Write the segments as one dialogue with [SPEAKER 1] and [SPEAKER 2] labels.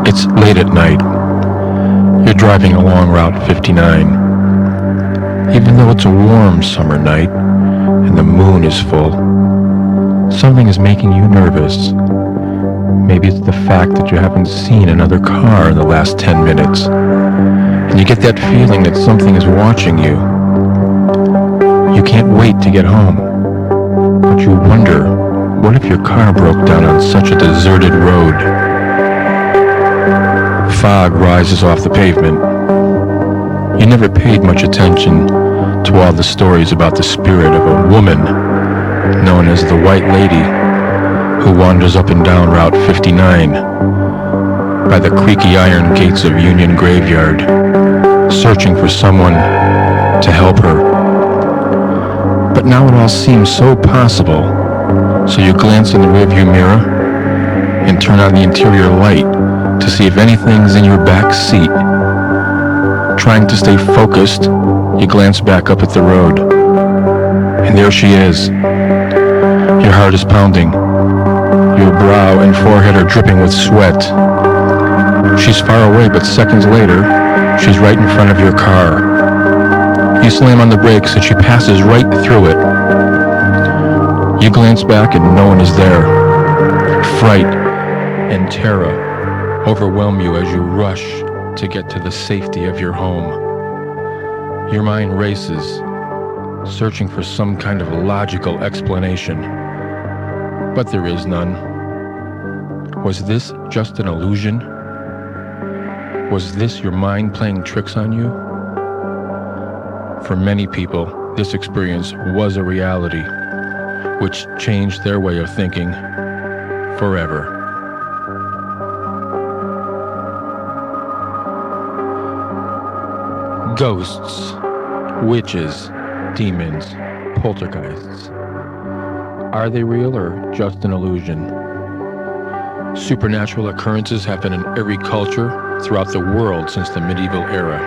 [SPEAKER 1] It's late at night. You're driving along Route 59. Even though it's a warm summer night and the moon is full, something is making you nervous. Maybe it's the fact that you haven't seen another car in the last 10 minutes, and you get that feeling that something is watching you. You can't wait to get home, but you wonder, what if your car broke down on such a deserted road? Fog rises off the pavement. You never paid much attention to all the stories about the spirit of a woman known as the White Lady, who wanders up and down Route 59 by the creaky iron gates of Union Graveyard, searching for someone to help her. But now it all seems so possible, so you glance in the rearview mirror and turn on the interior light to see if anything's in your back seat. Trying to stay focused, you glance back up at the road, and there she is. Your heart is pounding. Your brow and forehead are dripping with sweat. She's far away, but seconds later, she's right in front of your car. You slam on the brakes and she passes right through it. You glance back and no one is there. Fright and terror overwhelm you as you rush to get to the safety of your home. Your mind races, searching for some kind of logical explanation, but there is none. Was this just an illusion? Was this your mind playing tricks on you? For many people, this experience was a reality, which changed their way of thinking forever. Ghosts, witches, demons, poltergeists. Are they real or just an illusion? Supernatural occurrences have been in every culture throughout the world since the medieval era.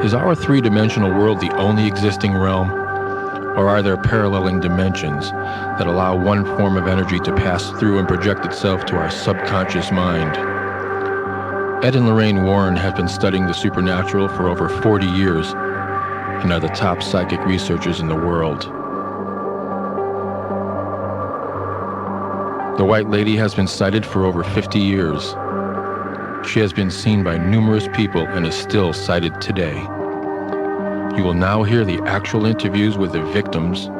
[SPEAKER 1] Is our three-dimensional world the only existing realm, or are there paralleling dimensions that allow one form of energy to pass through and project itself to our subconscious mind? Ed and Lorraine Warren have been studying the supernatural for over 40 years and are the top psychic researchers in the world. The White Lady has been sighted for over 50 years. She has been seen by numerous people and is still sighted today. You will now hear the actual interviews with the victims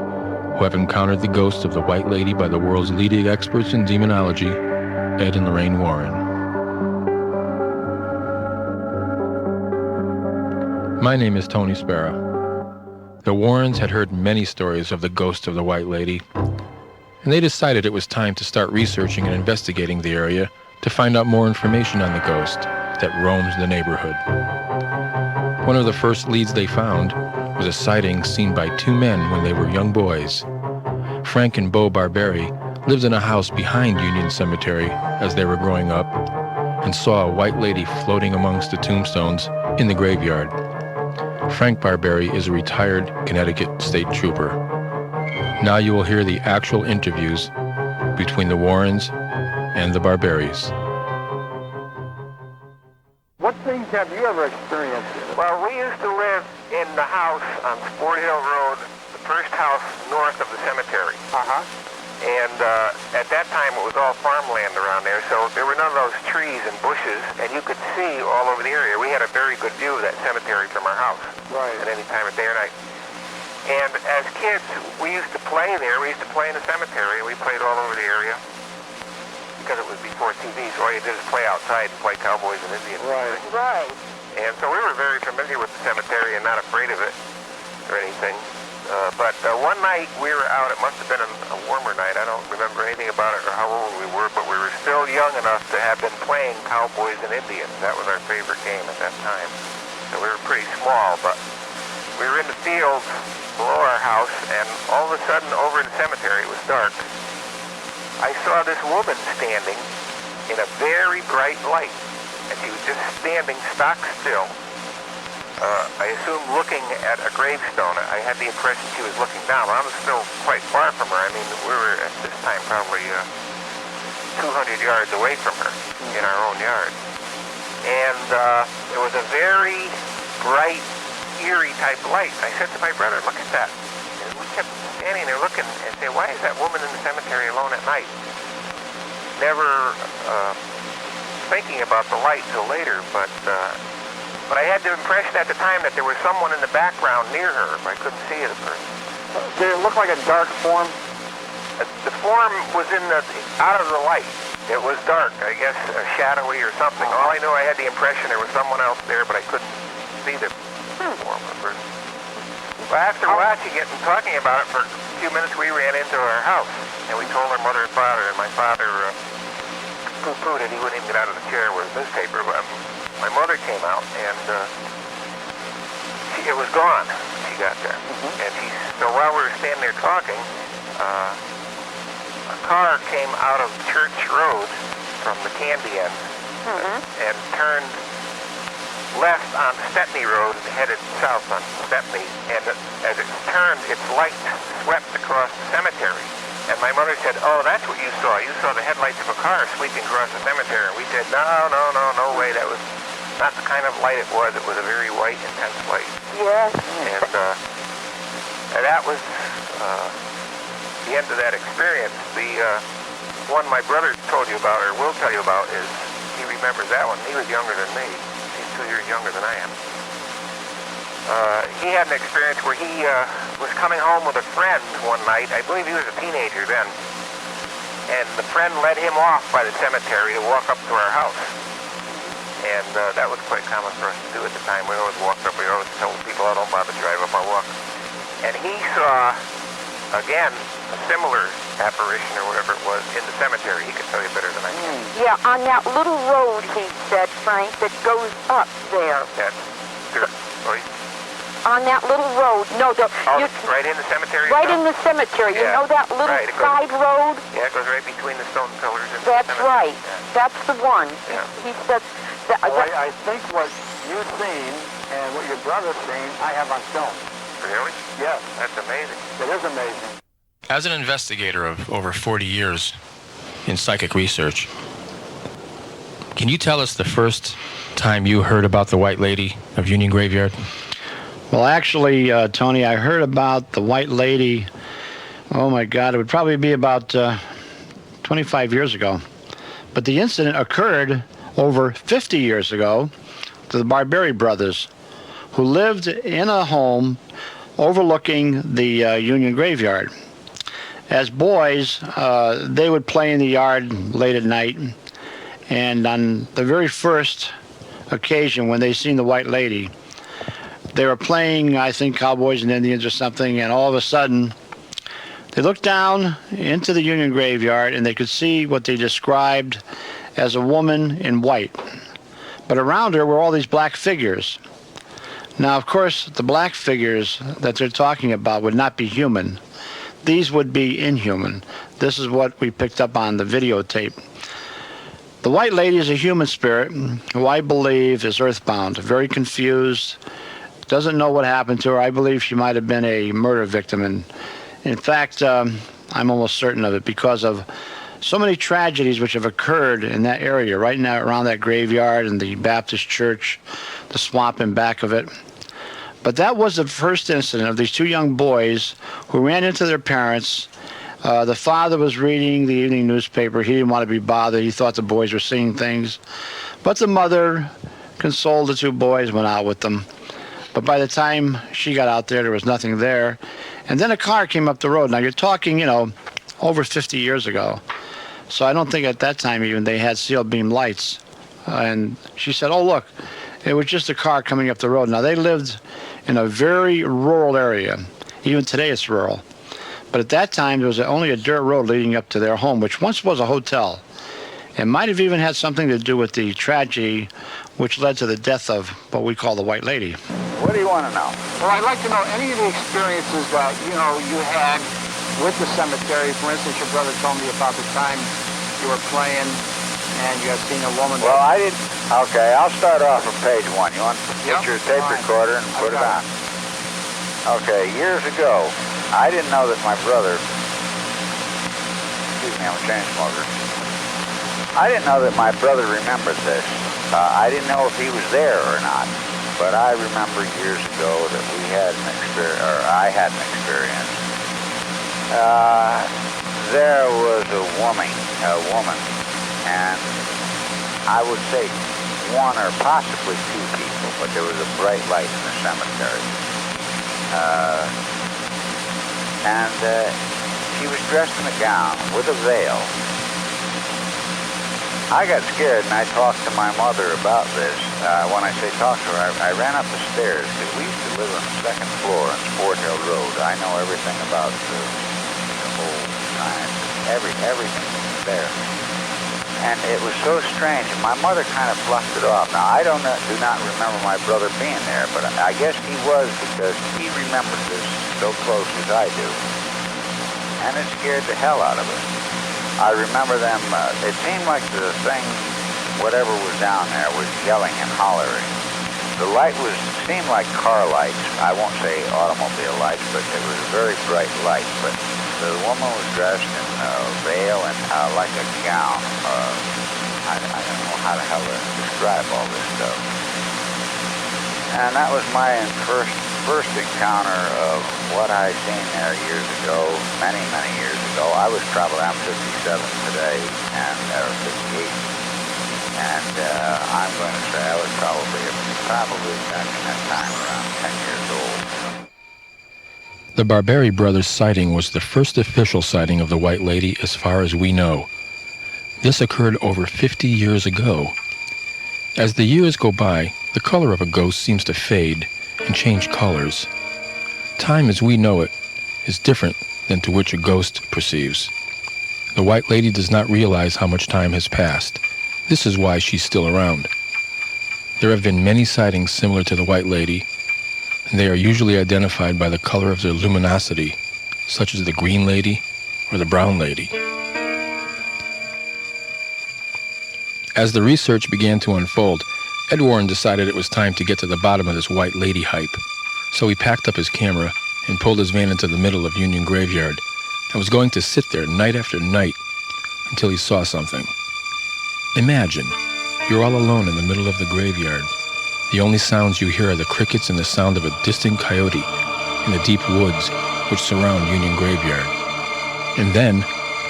[SPEAKER 1] who have encountered the ghost of the White Lady by the world's leading experts in demonology, Ed and Lorraine Warren. My name is Tony Sparrow. The Warrens had heard many stories of the ghost of the White Lady, and they decided it was time to start researching and investigating the area to find out more information on the ghost that roams the neighborhood. One of the first leads they found was a sighting seen by two men when they were young boys. Frank and Bo Barberi lived in a house behind Union Cemetery as they were growing up and saw a white lady floating amongst the tombstones in the graveyard. Frank Barberi is a retired Connecticut state trooper. Now you will hear the actual interviews between the Warrens and the Barberis.
[SPEAKER 2] What things have you ever experienced?
[SPEAKER 3] Well, we used to live in the house on Sport Hill Road, the first house north of the cemetery. And at that time it was all farmland around there, so there were none of those trees and bushes, and you could see all over the area. We had a very good view of that cemetery from our house.
[SPEAKER 2] Right.
[SPEAKER 3] At any time of day or night. And as kids, we used to play there. We used to play in the cemetery, and we played all over the area because it was before TV, so all you did is play outside and play cowboys and Indians.
[SPEAKER 2] Right.
[SPEAKER 3] Right. And so we were very familiar with the cemetery and not afraid of it or anything. But one night we were out. It must have been a warmer night. I don't remember anything about it or how old we were, but we were still young enough to have been playing Cowboys and Indians. That was our favorite game at that time. So we were pretty small, but we were in the fields below our house, and all of a sudden over in the cemetery, it was dark, I saw this woman standing in a very bright light, and she was just standing stock still. I assume looking at a gravestone. I had the impression she was looking down. I was still quite far from her. I mean, we were at this time probably 200 yards away from her in our own yard. And it was a very bright, eerie type light. I said to my brother, look at that. And we kept standing there looking and saying, why is that woman in the cemetery alone at night? Never thinking about the light till later, but I had the impression at the time that there was someone in the background near her. I couldn't see the person.
[SPEAKER 2] Did it look like a dark form?
[SPEAKER 3] The form was out of the light. It was dark, I guess, shadowy or something. All I knew, I had the impression there was someone else there, but I couldn't see the form of the person. Well, after watching it and talking about it for a few minutes, we ran into our house, and we told our mother and father, and my father poo-pooed it. He wouldn't even get out of the chair with a newspaper, but my mother came out, and it was gone when she got there. And so while we were standing there talking, a car came out of Church Road from the Candy End and turned left on Stepney Road and headed south on Stepney. And as it turned, its light swept across the cemetery. And my mother said, oh, that's what you saw. You saw the headlights of a car sweeping across the cemetery. And we said, no way. That was not the kind of light it was. It was a very white, intense light.
[SPEAKER 4] Yes.
[SPEAKER 3] And that was the end of that experience. The one my brother told you about, or will tell you about, is he remembers that one. He was younger than me. He's 2 years younger than I am. He had an experience where he was coming home with a friend one night. I believe he was a teenager then. And the friend led him off by the cemetery to walk up to our house. And that was quite common for us to do at the time. We always walked up. We always told people, oh, don't bother to drive up, I'll walk. And he saw, again, a similar apparition or whatever it was in the cemetery. He could tell you better than I can.
[SPEAKER 4] Yeah, on that little road, he said, Frank, that goes up there. On that little road. No,
[SPEAKER 3] right in the cemetery?
[SPEAKER 4] Right in the cemetery.
[SPEAKER 3] Yeah.
[SPEAKER 4] You know that little side road?
[SPEAKER 3] Yeah, it goes right between the stone pillars. And
[SPEAKER 4] That's
[SPEAKER 3] the cemetery.
[SPEAKER 4] right. Yeah. That's the one.
[SPEAKER 3] Yeah.
[SPEAKER 4] He said...
[SPEAKER 2] I think what you've seen and what your brother's seen, I have on film.
[SPEAKER 3] Really?
[SPEAKER 2] Yes.
[SPEAKER 3] That's amazing.
[SPEAKER 2] It is amazing.
[SPEAKER 1] As an investigator of over 40 years in psychic research, can you tell us the first time you heard about the White Lady of Union Graveyard?
[SPEAKER 5] Well, actually, Tony, I heard about the White Lady, oh my God, it would probably be about 25 years ago. But the incident occurred over 50 years ago to the Barberi brothers, who lived in a home overlooking the Union Graveyard. As boys, they would play in the yard late at night, and on the very first occasion when they seen the White Lady, they were playing, I think, Cowboys and Indians or something, and all of a sudden, they looked down into the Union Graveyard and they could see what they described as a woman in white. But around her were all these black figures. Now, of course, the black figures that they're talking about would not be human. These would be inhuman. This is what we picked up on the videotape. The White Lady is a human spirit who I believe is earthbound, very confused, doesn't know what happened to her. I believe she might have been a murder victim. And in fact, I'm almost certain of it because of so many tragedies which have occurred in that area, right now around that graveyard and the Baptist church, the swamp in back of it. But that was the first incident of these two young boys who ran into their parents. The father was reading the evening newspaper. He didn't want to be bothered. He thought the boys were seeing things. But the mother consoled the two boys, went out with them. But by the time she got out there was nothing there. And then a car came up the road. Now, you're talking, over 50 years ago. So I don't think at that time even they had steel beam lights. And she said, oh, look, it was just a car coming up the road. Now, they lived in a very rural area. Even today it's rural. But at that time, there was only a dirt road leading up to their home, which once was a hotel. It might have even had something to do with the tragedy which led to the death of what we call the White Lady.
[SPEAKER 2] What do you want to know? Well, I'd like to know any of the experiences that, you had with the cemetery. For instance, your brother told me about the time you were playing and you had seen a woman.
[SPEAKER 6] Well, I didn't. Okay, I'll start off on page 1. You want to get your tape recorder and put it on? Okay, years ago, I didn't know that my brother, excuse me, I'm a chain smoker. I didn't know that my brother remembered this. I didn't know if he was there or not, but I remember years ago that we had an experience, or I had an experience. There was a woman, and I would say one or possibly two people, but there was a bright light in the cemetery. And she was dressed in a gown with a veil. I got scared and I talked to my mother about this. When I say talk to her, I ran up the stairs because we used to live on the second floor on Sport Hill Road. I know everything about the whole science, everything there. And it was so strange. My mother kind of fluffed it off. Now, I do not remember my brother being there, but I guess he was because he remembered this so close as I do. And it scared the hell out of us. I remember them, it seemed like the thing, whatever was down there, was yelling and hollering. The light seemed like car lights. I won't say automobile lights, but it was a very bright light. But the woman was dressed in a veil and like a gown. I don't know how the hell to describe all this stuff. And that was my first encounter of what I seen there years ago, many, many years ago. I was probably, I'm 57 today, or 58. And I'm going to say I was probably back in that time around 10 years old.
[SPEAKER 1] The Barberi brothers' sighting was the first official sighting of the White Lady as far as we know. This occurred over 50 years ago. As the years go by, the color of a ghost seems to fade and change colors. Time as we know it is different than to which a ghost perceives. The White Lady does not realize how much time has passed. This is why she's still around. There have been many sightings similar to the White Lady, and they are usually identified by the color of their luminosity, such as the Green Lady or the Brown Lady. As the research began to unfold, Ed Warren decided it was time to get to the bottom of this White Lady hype. So he packed up his camera and pulled his van into the middle of Union Graveyard and was going to sit there night after night until he saw something. Imagine, you're all alone in the middle of the graveyard. The only sounds you hear are the crickets and the sound of a distant coyote in the deep woods which surround Union Graveyard. And then,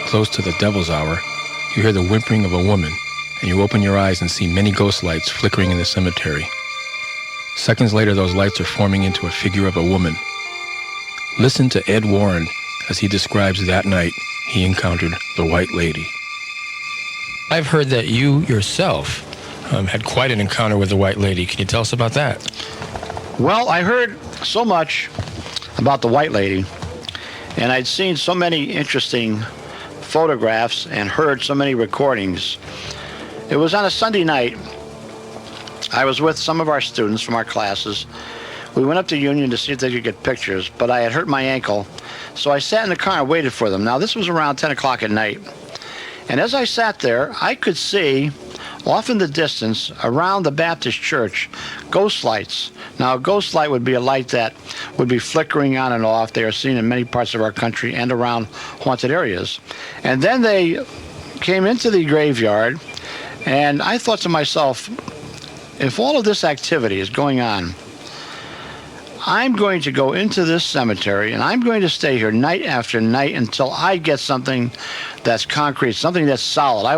[SPEAKER 1] close to the Devil's Hour, you hear the whimpering of a woman, and you open your eyes and see many ghost lights flickering in the cemetery. Seconds later, those lights are forming into a figure of a woman. Listen to Ed Warren as he describes that night he encountered the White Lady. I've heard that you yourself had quite an encounter with the White Lady. Can you tell us about that?
[SPEAKER 5] Well, I heard so much about the White Lady, and I'd seen so many interesting photographs and heard so many recordings. It was on a Sunday night. I was with some of our students from our classes. We went up to Union to see if they could get pictures, but I had hurt my ankle, so I sat in the car and waited for them. Now, this was around 10 o'clock at night. And as I sat there, I could see off in the distance around the Baptist church ghost lights. Now, a ghost light would be a light that would be flickering on and off. They are seen in many parts of our country and around haunted areas. And then they came into the graveyard, and I thought to myself, if all of this activity is going on, I'm going to go into this cemetery and I'm going to stay here night after night until I get something that's concrete, something that's solid. I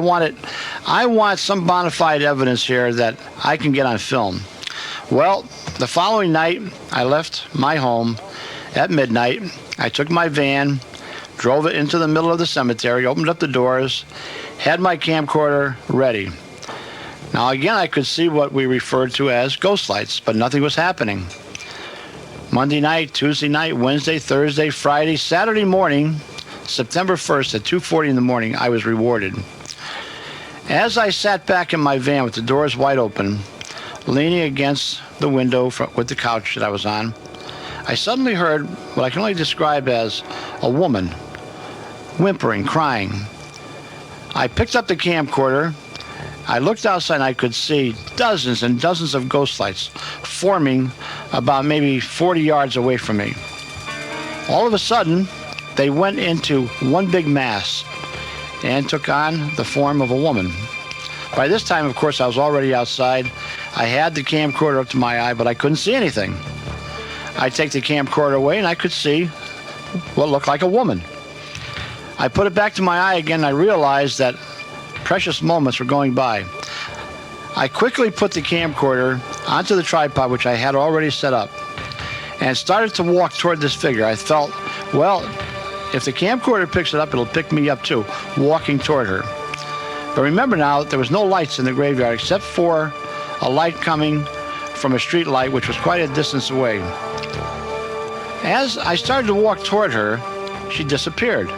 [SPEAKER 5] want some bona fide evidence here that I can get on film. Well, the following night, I left my home at midnight. I took my van, drove it into the middle of the cemetery, opened up the doors, had my camcorder ready. Now again, I could see what we referred to as ghost lights, but nothing was happening. Monday night, Tuesday night, Wednesday, Thursday, Friday, Saturday morning, September 1st at 2:40 in the morning, I was rewarded. As I sat back in my van with the doors wide open, leaning against the window with the couch that I was on, I suddenly heard what I can only describe as a woman whimpering, crying. I picked up the camcorder. I looked outside and I could see dozens and dozens of ghost lights forming about maybe 40 yards away from me. All of a sudden, they went into one big mass and took on the form of a woman. By this time, of course, I was already outside. I had the camcorder up to my eye, but I couldn't see anything. I take the camcorder away and I could see what looked like a woman. I put it back to my eye again and I realized that precious moments were going by. I quickly put the camcorder onto the tripod, which I had already set up, and started to walk toward this figure. I felt, well, if the camcorder picks it up, it'll pick me up too, walking toward her. But remember now, there was no lights in the graveyard except for a light coming from a street light, which was quite a distance away. As I started to walk toward her, she disappeared.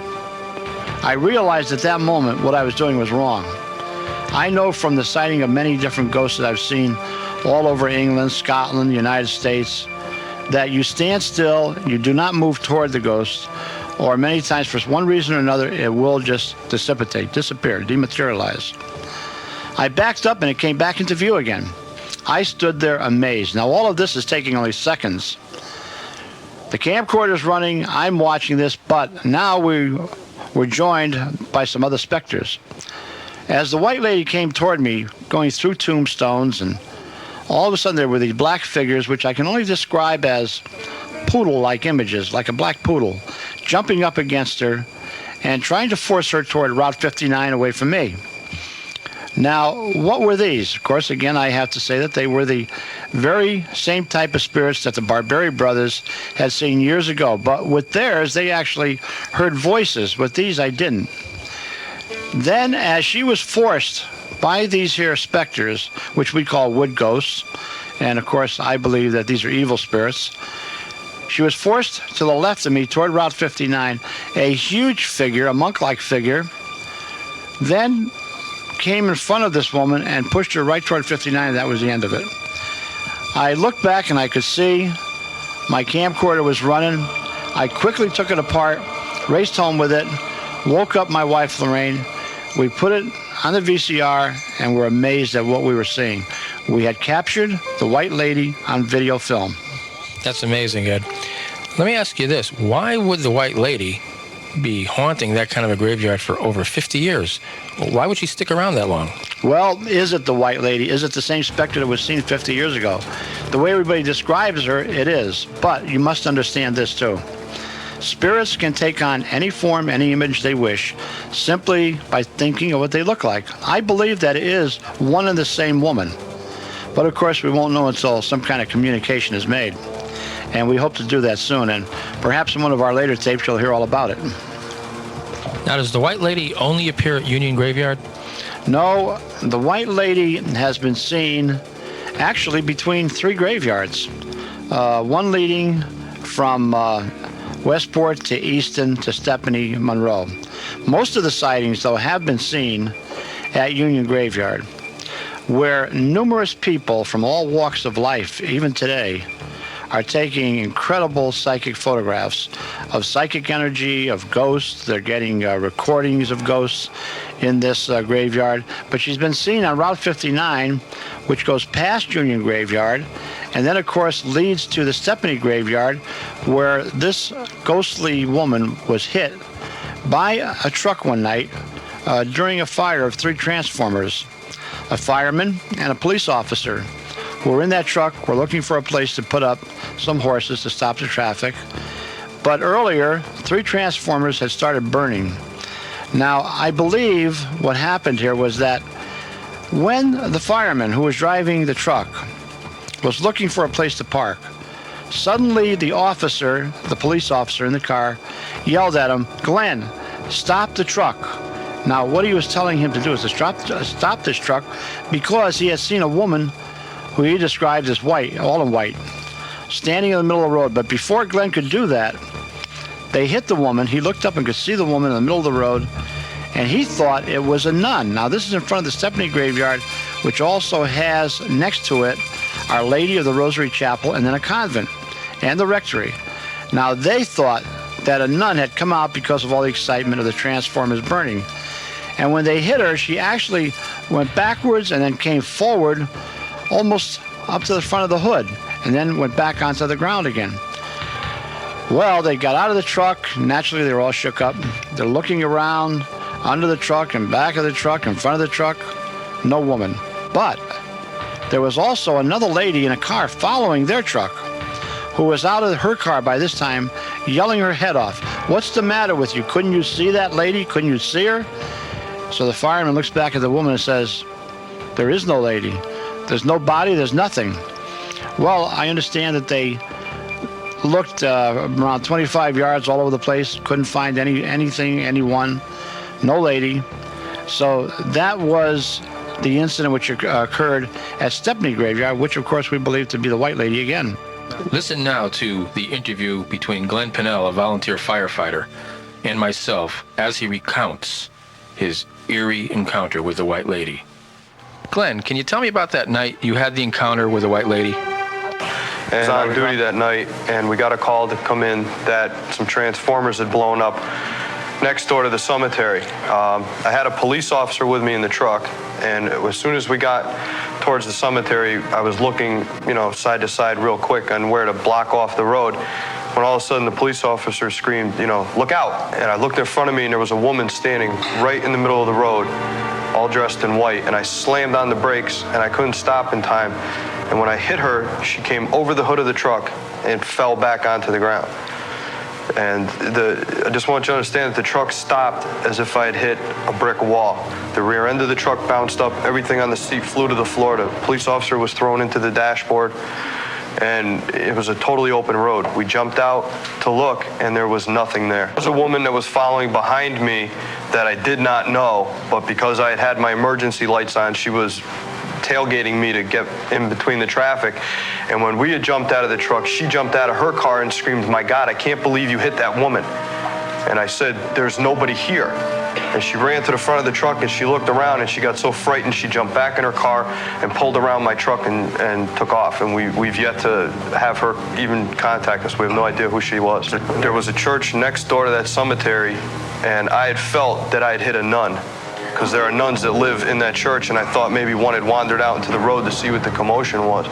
[SPEAKER 5] I realized at that moment what I was doing was wrong. I know from the sighting of many different ghosts that I've seen all over England, Scotland, the United States, that you stand still, you do not move toward the ghost, or many times for one reason or another, it will just dissipate, disappear, dematerialize. I backed up and it came back into view again. I stood there amazed. Now all of this is taking only seconds. The camcorder's running, I'm watching this, but now we're joined by some other specters. As the white lady came toward me, going through tombstones, and all of a sudden there were these black figures, which I can only describe as poodle-like images, like a black poodle, jumping up against her and trying to force her toward Route 59 away from me. Now, what were these? Of course, again, I have to say that they were the very same type of spirits that the Barberi brothers had seen years ago. But with theirs, they actually heard voices. With these, I didn't. Then, as she was forced by these here specters, which we call wood ghosts, and of course, I believe that these are evil spirits, she was forced to the left of me toward Route 59, a huge figure, a monk-like figure, then came in front of this woman and pushed her right toward 59, and that was the end of it. I looked back and I could see my camcorder was running. I quickly took it apart, raced home with it, woke up my wife Lorraine. We put it on the VCR and were amazed at what we were seeing. We had captured the white lady on video film.
[SPEAKER 7] That's amazing, Ed. Let me ask you this. Why would the white lady be haunting that kind of a graveyard for over 50 years? Why would she stick around that long?
[SPEAKER 5] Well, is it the white lady? Is it the same specter that was seen 50 years ago? The way everybody describes her, it is. But you must understand this too. Spirits can take on any form, any image they wish, simply by thinking of what they look like. I believe that it is one and the same woman. But of course, we won't know until some kind of communication is made. And we hope to do that soon. And perhaps in one of our later tapes, you'll hear all about it.
[SPEAKER 7] Now, does the white lady only appear at Union Graveyard?
[SPEAKER 5] No, the white lady has been seen actually between three graveyards. One leading from Westport to Easton to Stepney, Monroe. Most of the sightings, though, have been seen at Union Graveyard, where numerous people from all walks of life, even today, are taking incredible psychic photographs of psychic energy, of ghosts. They're getting recordings of ghosts in this graveyard. But she's been seen on Route 59, which goes past Union Graveyard, and then, of course, leads to the Stepney Graveyard, where this ghostly woman was hit by a truck one night during a fire of 3 transformers. A fireman and a police officer who were in that truck were looking for a place to put up some horses to stop the traffic. But earlier, 3 transformers had started burning. Now, I believe what happened here was that when the fireman who was driving the truck was looking for a place to park, suddenly the officer, the police officer in the car, yelled at him, "Glenn, stop the truck." Now, what he was telling him to do is to stop this truck because he had seen a woman who he described as white, all in white, standing in the middle of the road. But before Glenn could do that, they hit the woman. He looked up and could see the woman in the middle of the road, and he thought it was a nun. Now, this is in front of the Stepney graveyard, which also has next to it Our Lady of the Rosary Chapel and then a convent and the rectory. Now, they thought that a nun had come out because of all the excitement of the transformers burning. And when they hit her, she actually went backwards and then came forward almost up to the front of the hood and then went back onto the ground again. Well, they got out of the truck. Naturally, they were all shook up. They're looking around under the truck and back of the truck, in front of the truck. No woman. But there was also another lady in a car following their truck who was out of her car by this time, yelling her head off. What's the matter with you? Couldn't you see that lady? Couldn't you see her? So the fireman looks back at the woman and says, there is no lady. There's no body. There's nothing. Well, I understand that they looked around 25 yards all over the place, couldn't find anything, anyone, no lady. So that was the incident which occurred at Stepney Graveyard, which of course we believe to be the White Lady again.
[SPEAKER 7] Listen now to the interview between Glenn Pinnell, a volunteer firefighter, and myself as he recounts his eerie encounter with the White Lady. Glenn, can you tell me about that night you had the encounter with the White Lady?
[SPEAKER 8] I was on duty that night, and we got a call to come in that some transformers had blown up next door to the cemetery. I had a police officer with me in the truck, and as soon as we got towards the cemetery, I was looking, side to side real quick on where to block off the road, when all of a sudden the police officer screamed, look out. And I looked in front of me, and there was a woman standing right in the middle of the road, all dressed in white, and I slammed on the brakes, and I couldn't stop in time. And when I hit her, she came over the hood of the truck and fell back onto the ground. And I just want you to understand that the truck stopped as if I had hit a brick wall. The rear end of the truck bounced up, everything on the seat flew to the floor. The police officer was thrown into the dashboard, and it was a totally open road. We jumped out to look, and there was nothing there. There was a woman that was following behind me that I did not know, but because I had had my emergency lights on, she was tailgating me to get in between the traffic. And when we had jumped out of the truck, she jumped out of her car and screamed, "My God, I can't believe you hit that woman." And I said, "There's nobody here." And she ran to the front of the truck and she looked around and she got so frightened she jumped back in her car and pulled around my truck and took off. And we've yet to have her even contact us. We have no idea who she was. There was a church next door to that cemetery, and I had felt that I had hit a nun, because there are nuns that live in that church, and I thought maybe one had wandered out into the road to see what the commotion was.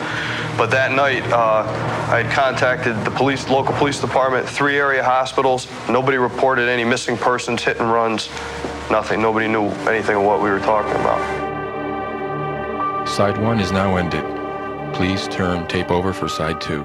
[SPEAKER 8] But that night, I had contacted the local police department, 3 area hospitals. Nobody reported any missing persons, hit and runs, nothing. Nobody knew anything of what we were talking about.
[SPEAKER 1] Side 1 is now ended. Please turn tape over for Side 2.